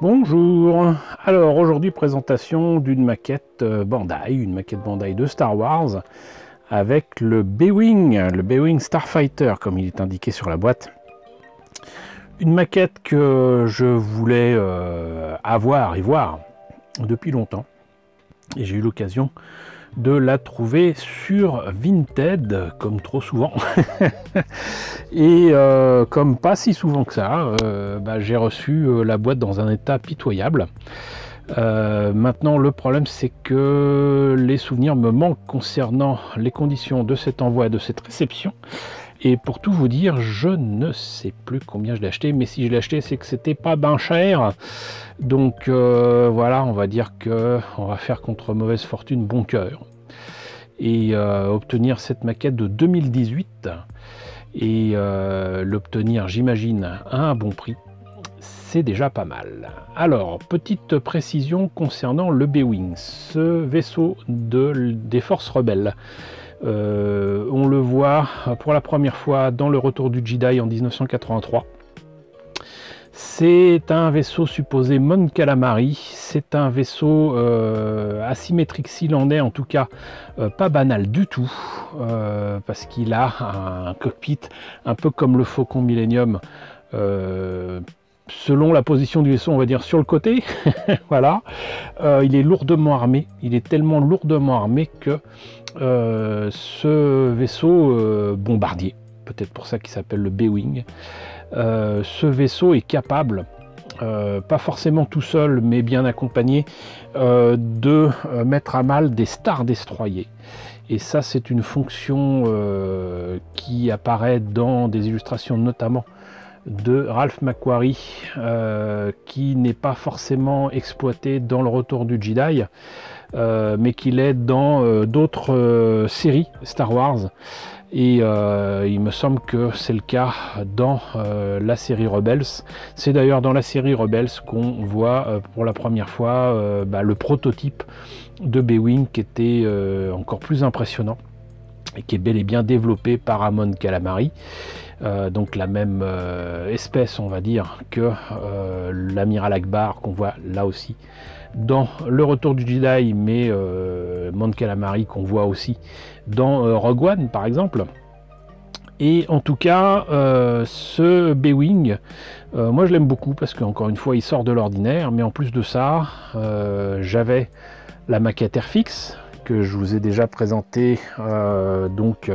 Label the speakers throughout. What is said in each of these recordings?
Speaker 1: Bonjour, alors aujourd'hui présentation d'une maquette Bandai, une maquette Bandai de Star Wars avec le B-Wing Starfighter comme il est indiqué sur la boîte. Une maquette que je voulais avoir et voir depuis longtemps et j'ai eu l'occasion de la trouver sur Vinted comme trop souvent et comme pas si souvent que ça, j'ai reçu la boîte dans un état pitoyable. Maintenant le problème c'est que les souvenirs me manquent concernant les conditions de cet envoi et de cette réception, et pour tout vous dire je ne sais plus combien je l'ai acheté, mais si je l'ai acheté c'est que c'était pas ben cher, donc voilà, on va dire que on va faire contre mauvaise fortune bon cœur et obtenir cette maquette de 2018 et l'obtenir j'imagine à un bon prix, c'est déjà pas mal. Alors, petite précision concernant le B-Wing, ce vaisseau des forces rebelles. On le voit pour la première fois dans le Retour du Jedi en 1983. C'est un vaisseau supposé Mon Calamari, c'est un vaisseau asymétrique s'il en est, en tout cas pas banal du tout, parce qu'il a un cockpit un peu comme le Faucon Millennium, selon la position du vaisseau on va dire sur le côté. Voilà, il est lourdement armé, il est tellement lourdement armé que ce vaisseau bombardier, peut-être pour ça qu'il s'appelle le B-Wing, ce vaisseau est capable, pas forcément tout seul mais bien accompagné, de mettre à mal des Star Destroyers. Et ça c'est une fonction qui apparaît dans des illustrations notamment de Ralph McQuarrie, qui n'est pas forcément exploité dans le Retour du Jedi, mais qu'il est dans d'autres séries Star Wars, et il me semble que c'est le cas dans la série Rebels. C'est d'ailleurs dans la série Rebels qu'on voit pour la première fois le prototype de B-Wing, qui était encore plus impressionnant et qui est bel et bien développé par Mon Calamari, donc la même espèce on va dire que l'amiral Akbar qu'on voit là aussi dans le Retour du Jedi, mais Mon Calamari qu'on voit aussi dans Rogue One par exemple. Et en tout cas ce B-Wing, moi je l'aime beaucoup parce qu'encore une fois il sort de l'ordinaire, mais en plus de ça j'avais la maquette Airfix que je vous ai déjà présenté, donc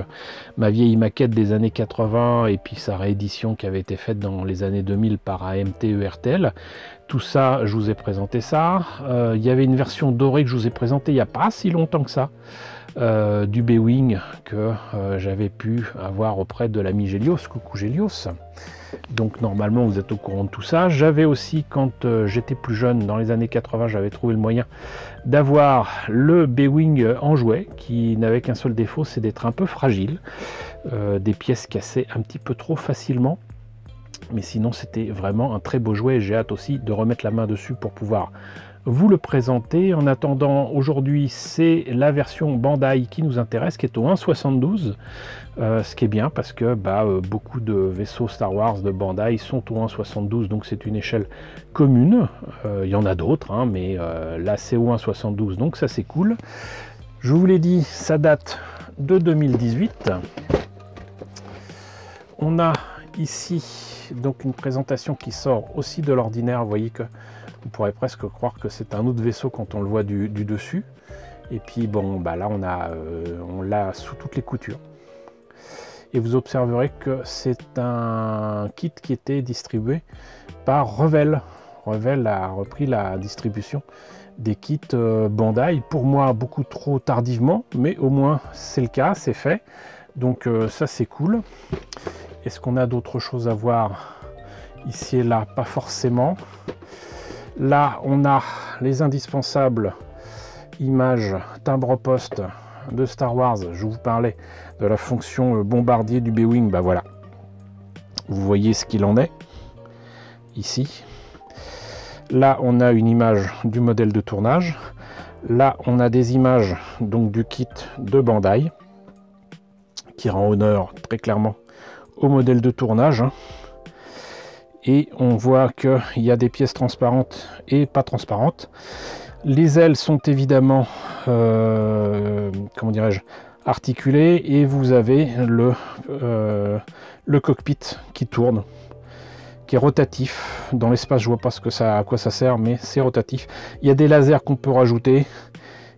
Speaker 1: ma vieille maquette des années 80 et puis sa réédition qui avait été faite dans les années 2000 par AMT ERTL. Tout ça, je vous ai présenté ça. Il y avait une version dorée que je vous ai présentée il n'y a pas si longtemps que ça, du B-Wing que j'avais pu avoir auprès de l'ami Gélios. Coucou Gélios. Donc normalement vous êtes au courant de tout ça. J'avais aussi, quand j'étais plus jeune dans les années 80, j'avais trouvé le moyen d'avoir le B-Wing en jouet, qui n'avait qu'un seul défaut, c'est d'être un peu fragile, des pièces cassaient un petit peu trop facilement, mais sinon c'était vraiment un très beau jouet. J'ai hâte aussi de remettre la main dessus pour pouvoir vous le présenter. En attendant, aujourd'hui c'est la version Bandai qui nous intéresse, qui est au 1.72, ce qui est bien parce que beaucoup de vaisseaux Star Wars de Bandai sont au 1.72, donc c'est une échelle commune. Il y en a d'autres, hein, mais là c'est au 1.72, donc ça c'est cool. Je vous l'ai dit, ça date de 2018. On a ici donc une présentation qui sort aussi de l'ordinaire. Vous voyez que on pourrait presque croire que c'est un autre vaisseau quand on le voit du dessus. Et puis bon, là on l'a sous toutes les coutures. Et vous observerez que c'est un kit qui était distribué par Revell. Revell a repris la distribution des kits Bandai, pour moi beaucoup trop tardivement, mais au moins c'est le cas, c'est fait. Donc ça c'est cool. Est-ce qu'on a d'autres choses à voir ici et là? Pas forcément. Là, on a les indispensables images timbre-poste de Star Wars. Je vous parlais de la fonction bombardier du B-Wing. Voilà. Vous voyez ce qu'il en est ici. Là, on a une image du modèle de tournage. Là, on a des images donc du kit de Bandai qui rend honneur très clairement au modèle de tournage. et on voit qu'il y a des pièces transparentes et pas transparentes. Les ailes sont évidemment comment dirais-je, articulées, et vous avez le cockpit qui tourne, qui est rotatif dans l'espace. Je vois pas à quoi ça sert, mais c'est rotatif. Il y a des lasers qu'on peut rajouter,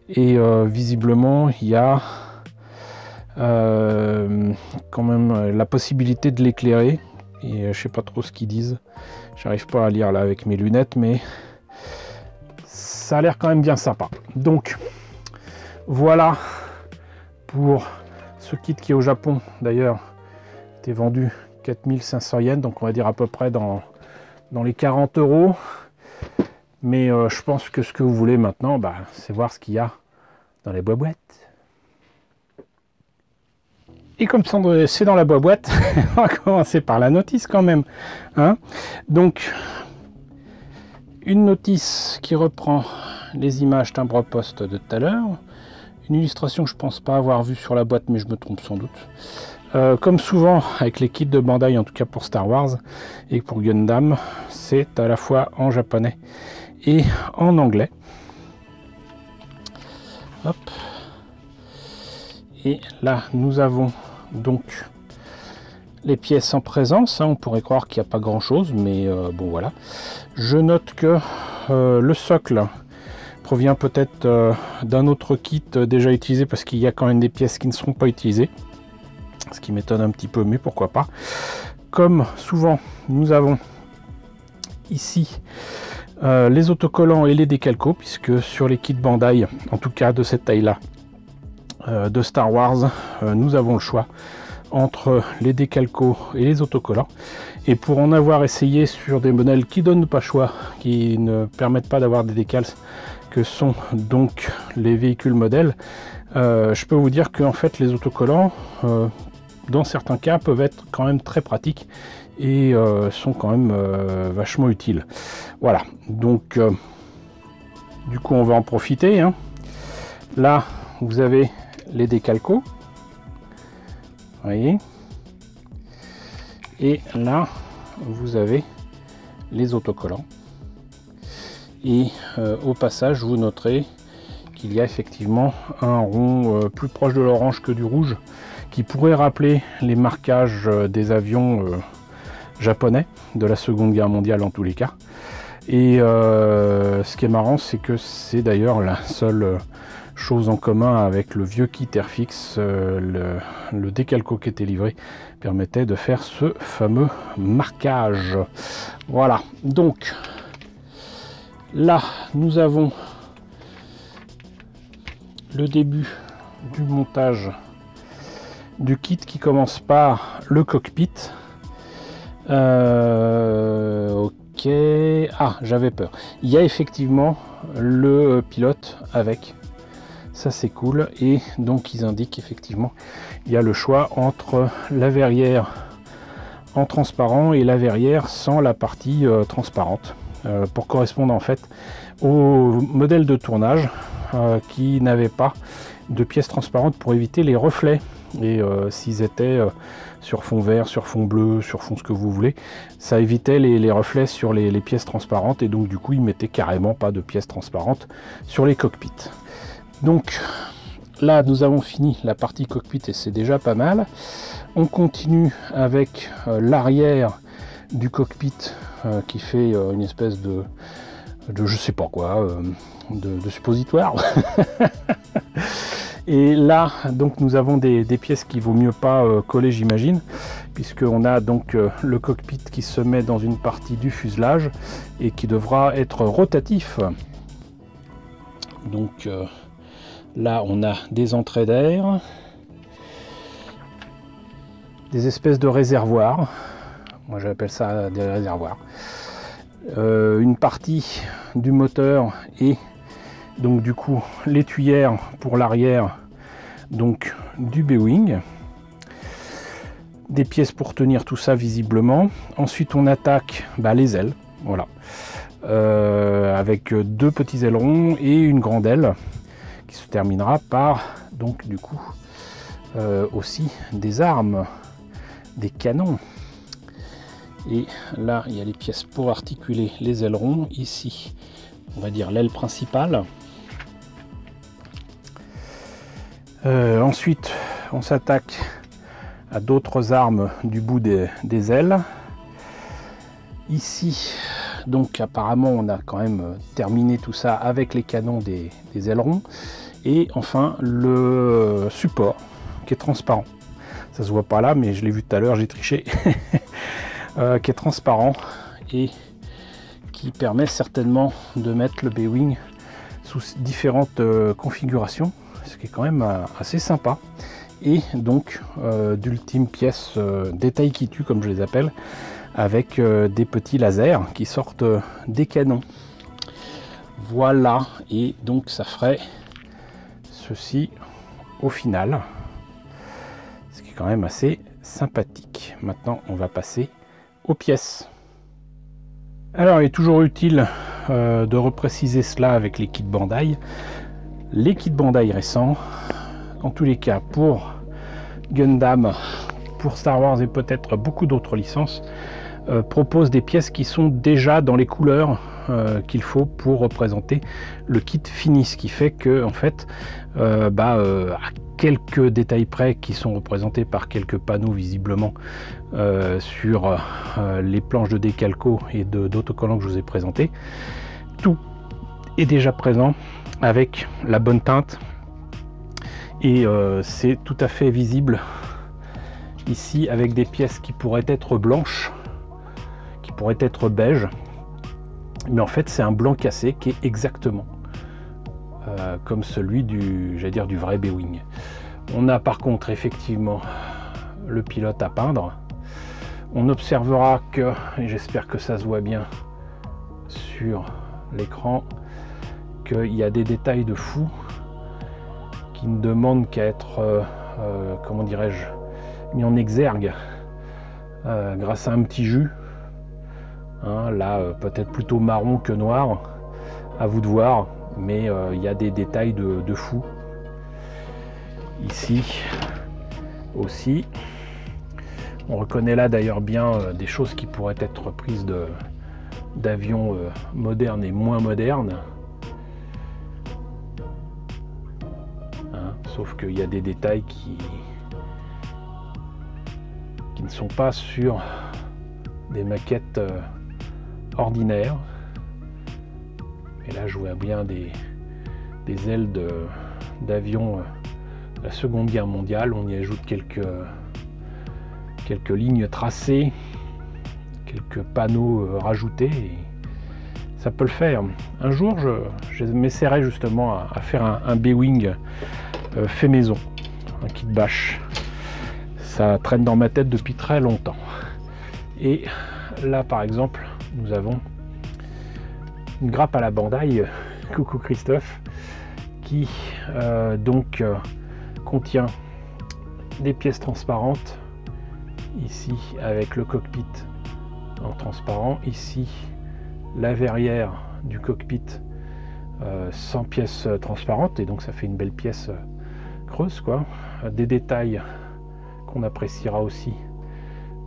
Speaker 1: et visiblement il y a quand même la possibilité de l'éclairer, et je sais pas trop ce qu'ils disent, j'arrive pas à lire là avec mes lunettes, mais ça a l'air quand même bien sympa. Donc voilà pour ce kit qui au Japon d'ailleurs était vendu 4500 yens, donc on va dire à peu près dans les 40 €. Mais je pense que ce que vous voulez maintenant, c'est voir ce qu'il y a dans les boîtes. Et comme c'est dans la boîte, on va commencer par la notice quand même, hein. Donc, une notice qui reprend les images timbre-poste de tout à l'heure. Une illustration que je pense pas avoir vue sur la boîte, mais je me trompe sans doute. Comme souvent avec les kits de Bandai, en tout cas pour Star Wars et pour Gundam, c'est à la fois en japonais et en anglais. Hop. Et là, nous avons donc les pièces en présence, hein. On pourrait croire qu'il n'y a pas grand chose, mais bon voilà. Je note que le socle provient peut-être d'un autre kit déjà utilisé, parce qu'il y a quand même des pièces qui ne seront pas utilisées, ce qui m'étonne un petit peu, mais pourquoi pas. Comme souvent, nous avons ici les autocollants et les décalcos, puisque sur les kits Bandai, en tout cas de cette taille là, de Star Wars, nous avons le choix entre les décalcos et les autocollants. Et pour en avoir essayé sur des modèles qui donnent pas choix, qui ne permettent pas d'avoir des décals, que sont donc les véhicules modèles, je peux vous dire que en fait les autocollants dans certains cas peuvent être quand même très pratiques et sont quand même vachement utiles. Voilà, donc du coup on va en profiter, hein. Là vous avez les décalcos, voyez, et là vous avez les autocollants. Et au passage, vous noterez qu'il y a effectivement un rond plus proche de l'orange que du rouge, qui pourrait rappeler les marquages des avions japonais de la Seconde Guerre mondiale en tous les cas. Et ce qui est marrant, c'est que c'est d'ailleurs la seule chose en commun avec le vieux kit Airfix. Le décalco qui était livré permettait de faire ce fameux marquage. Voilà, donc là nous avons le début du montage du kit qui commence par le cockpit. Ok, ah j'avais peur, il y a effectivement le pilote avec, ça c'est cool. Et donc ils indiquent effectivement il y a le choix entre la verrière en transparent et la verrière sans la partie transparente, pour correspondre en fait au modèle de tournage qui n'avait pas de pièces transparentes pour éviter les reflets. Et s'ils étaient sur fond vert, sur fond bleu, sur fond ce que vous voulez, ça évitait les reflets sur les pièces transparentes, et donc du coup ils mettaient carrément pas de pièces transparentes sur les cockpits. Donc là nous avons fini la partie cockpit et c'est déjà pas mal. On continue avec l'arrière du cockpit qui fait une espèce de je sais pas quoi, de suppositoire. Et là donc nous avons des pièces qui vaut mieux pas coller, j'imagine, puisqu'on a donc le cockpit qui se met dans une partie du fuselage et qui devra être rotatif. Donc là on a des entrées d'air, des espèces de réservoirs, moi j'appelle ça des réservoirs, une partie du moteur et donc du coup les tuyères pour l'arrière donc du B-Wing, des pièces pour tenir tout ça visiblement. Ensuite on attaque les ailes, voilà, avec deux petits ailerons et une grande aile qui se terminera par donc du coup aussi des armes, des canons. Et là, il y a les pièces pour articuler les ailerons. Ici, on va dire l'aile principale. Ensuite, on s'attaque à d'autres armes du bout des ailes. Ici, donc apparemment, on a quand même terminé tout ça avec les canons des ailerons. Et enfin, le support qui est transparent. Ça se voit pas là, mais je l'ai vu tout à l'heure, j'ai triché. Qui est transparent et qui permet certainement de mettre le B-Wing sous différentes configurations, ce qui est quand même assez sympa. Et donc d'ultimes pièces détail qui tue, comme je les appelle, avec des petits lasers qui sortent des canons. Voilà, et donc ça ferait ceci au final, ce qui est quand même assez sympathique. Maintenant, on va passer aux pièces. Alors, il est toujours utile de repréciser cela avec les kits Bandai. Les kits Bandai récents, en tous les cas pour Gundam, pour Star Wars et peut-être beaucoup d'autres licences, proposent des pièces qui sont déjà dans les couleurs qu'il faut pour représenter le kit fini, ce qui fait que en fait à quelques détails près qui sont représentés par quelques panneaux visiblement sur les planches de décalco et d'autocollants que je vous ai présenté, tout est déjà présent avec la bonne teinte et c'est tout à fait visible ici avec des pièces qui pourraient être blanches, qui pourraient être beige, mais en fait c'est un blanc cassé qui est exactement comme celui du vrai B-Wing. On a par contre effectivement le pilote à peindre. On observera que, et j'espère que ça se voit bien sur l'écran, qu'il y a des détails de fou qui ne demandent qu'à être comment dirais-je, mis en exergue grâce à un petit jus. Hein, là peut-être plutôt marron que noir, à vous de voir, mais il y a des détails de fou. Ici aussi, on reconnaît là d'ailleurs bien des choses qui pourraient être prises d'avions modernes et moins modernes. Hein, sauf qu'il y a des détails qui ne sont pas sur des maquettes ordinaires. Et là je vois bien des ailes d'avions de la Seconde Guerre mondiale. On y ajoute quelques lignes tracées, quelques panneaux rajoutés, et ça peut le faire. Un jour je m'essaierai justement à faire un B-Wing fait maison, un kit bash. Ça traîne dans ma tête depuis très longtemps. Et là par exemple nous avons une grappe à la Bandai, coucou Christophe, qui contient des pièces transparentes, ici avec le cockpit en transparent, ici la verrière du cockpit sans pièces transparentes, et donc ça fait une belle pièce creuse quoi. Des détails qu'on appréciera aussi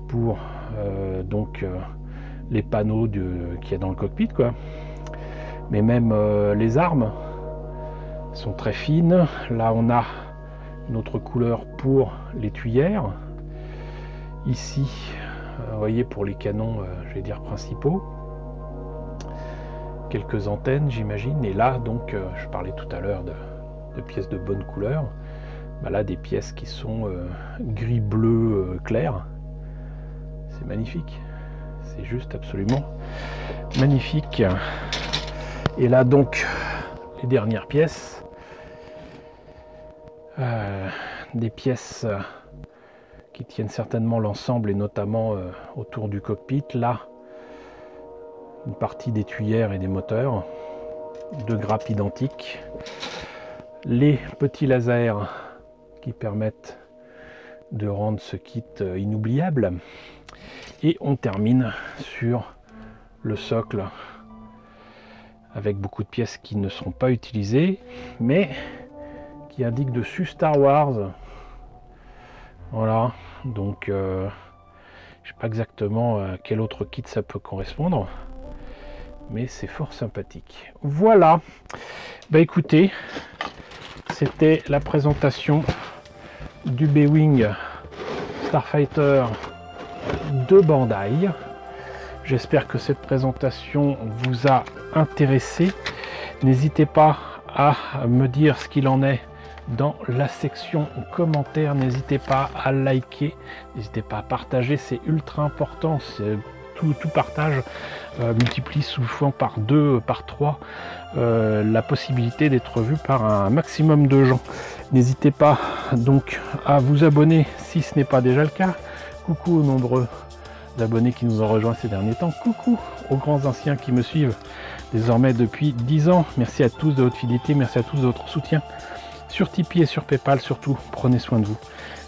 Speaker 1: pour les panneaux qu'il y a dans le cockpit quoi. Mais même les armes sont très fines. Là on a une autre couleur pour les tuyères. Ici vous voyez pour les canons je vais dire principaux, quelques antennes j'imagine. Et là donc je parlais tout à l'heure de pièces de bonne couleur. Là des pièces qui sont gris bleu clair. C'est magnifique, c'est juste absolument magnifique. Et là donc les dernières pièces, des pièces qui tiennent certainement l'ensemble et notamment autour du cockpit. Là une partie des tuyères et des moteurs, deux grappes identiques, les petits lasers qui permettent de rendre ce kit inoubliable, et on termine sur le socle avec beaucoup de pièces qui ne sont pas utilisées mais qui indiquent dessus Star Wars. Voilà, donc Je ne sais pas exactement à quel autre kit ça peut correspondre, mais c'est fort sympathique. Voilà, bah écoutez, c'était la présentation du B-Wing Starfighter de Bandai. J'espère que cette présentation vous a intéressé. N'hésitez pas à me dire ce qu'il en est dans la section commentaires. N'hésitez pas à liker, n'hésitez pas à partager, c'est ultra important. Tout partage multiplie souvent par 2, par 3 la possibilité d'être vu par un maximum de gens. N'hésitez pas donc à vous abonner si ce n'est pas déjà le cas. Coucou aux nombreux abonnés qui nous ont rejoints ces derniers temps. Coucou aux grands anciens qui me suivent désormais depuis 10 ans. Merci à tous de votre fidélité, merci à tous de votre soutien sur Tipeee et sur Paypal. Surtout, prenez soin de vous.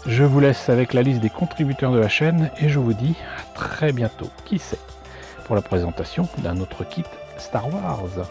Speaker 1: Je vous laisse avec la liste des contributeurs de la chaîne et je vous dis à très bientôt, qui sait, pour la présentation d'un autre kit Star Wars.